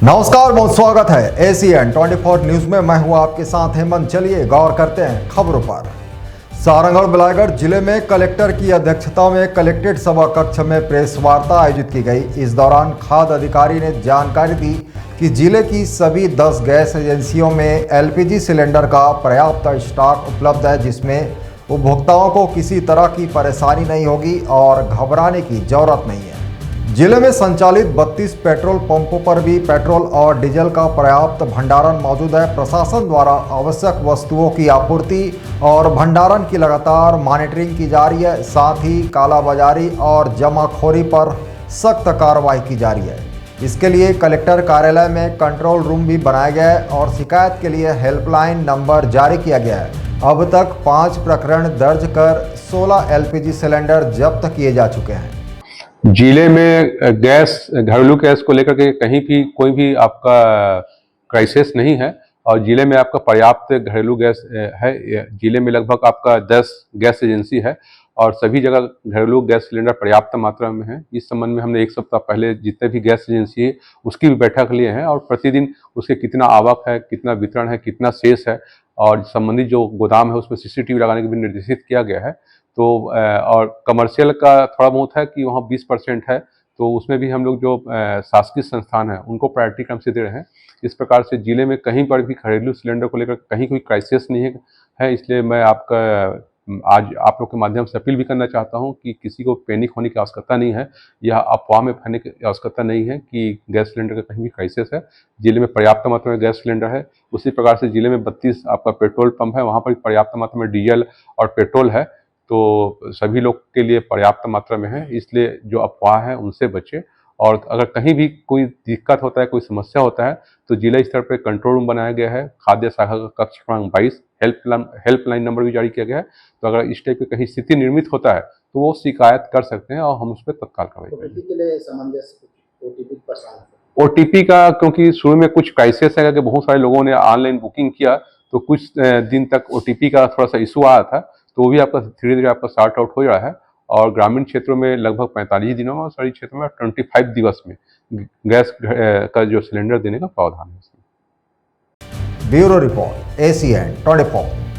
नमस्कार, बहुत स्वागत है एसीएन 24 न्यूज में। मैं हूं आपके साथ हेमंत। चलिए गौर करते हैं खबरों पर। सारंगढ़ बिलायगढ़ जिले में कलेक्टर की अध्यक्षता में कलेक्ट्रेट सभा कक्ष में प्रेस वार्ता आयोजित की गई। इस दौरान खाद्य अधिकारी ने जानकारी दी कि जिले की सभी 10 गैस एजेंसियों में एलपीजी सिलेंडर का पर्याप्त स्टॉक उपलब्ध है, जिसमें उपभोक्ताओं को किसी तरह की परेशानी नहीं होगी और घबराने की जरूरत नहीं है। जिले में संचालित 32 पेट्रोल पंपों पर भी पेट्रोल और डीजल का पर्याप्त भंडारण मौजूद है। प्रशासन द्वारा आवश्यक वस्तुओं की आपूर्ति और भंडारण की लगातार मॉनिटरिंग की जा रही है। साथ ही कालाबाजारी और जमाखोरी पर सख्त कार्रवाई की जा रही है। इसके लिए कलेक्टर कार्यालय में कंट्रोल रूम भी बनाया गया है और शिकायत के लिए हेल्पलाइन नंबर जारी किया गया है। अब तक 5 प्रकरण दर्ज कर 16 एलपीजी सिलेंडर जब्त किए जा चुके हैं। जिले में गैस, घरेलू गैस को लेकर के कहीं भी कोई भी आपका क्राइसिस नहीं है और जिले में आपका पर्याप्त घरेलू गैस है। जिले में लगभग आपका 10 गैस एजेंसी है और सभी जगह घरेलू गैस सिलेंडर पर्याप्त मात्रा में है। इस संबंध में हमने 1 सप्ताह पहले जितने भी गैस एजेंसी है उसकी भी बैठक लिए हैं और प्रतिदिन उसके कितना आवक है, कितना वितरण है, कितना शेष है और संबंधित जो गोदाम है उसमें सीसीटीवी लगाने के भी निर्देशित किया गया है। तो और कमर्शियल का थोड़ा बहुत है कि वहाँ 20% है, तो उसमें भी हम लोग जो शासकीय संस्थान है उनको प्रायोरिटी क्रम से दे रहे हैं। इस प्रकार से जिले में कहीं पर भी घरेलू सिलेंडर को लेकर कहीं कोई क्राइसिस नहीं है। इसलिए मैं आपका आज आप लोग के माध्यम से अपील भी करना चाहता हूं कि किसी को पैनिक होने की आवश्यकता नहीं है, यह अफवाह में फैलने की आवश्यकता नहीं है कि गैस सिलेंडर का कहीं भी क्राइसिस है। जिले में पर्याप्त मात्रा में गैस सिलेंडर है। उसी प्रकार से जिले में 32 आपका पेट्रोल पंप है, वहाँ पर पर्याप्त मात्रा में डीजल और पेट्रोल है, तो सभी लोग के लिए पर्याप्त मात्रा में है। इसलिए जो अफवाह है उनसे बचे और अगर कहीं भी कोई दिक्कत होता है, कोई समस्या होता है तो जिला स्तर पर कंट्रोल रूम बनाया गया है। खाद्य शाखा का कक्ष क्रमांक 22 हेल्पलाइन नंबर भी जारी किया गया है। तो अगर इस टाइप की कहीं स्थिति निर्मित होता है तो वो शिकायत कर सकते हैं और हम उस पर तत्काल कार्रवाई करेंगे। ओटीपी का क्योंकि शुरू में कुछ क्राइसिस है कि बहुत सारे लोगों ने ऑनलाइन बुकिंग किया, तो कुछ दिन तक ओटीपी का थोड़ा सा इशू आया था, तो वो भी आपका धीरे धीरे आपका सॉर्ट आउट हो रहा है और ग्रामीण क्षेत्रों में लगभग 45 दिनों में और शहरी क्षेत्रों में 25 दिवस में गैस का जो सिलेंडर देने का प्रावधान है। Bureau report ACN 24।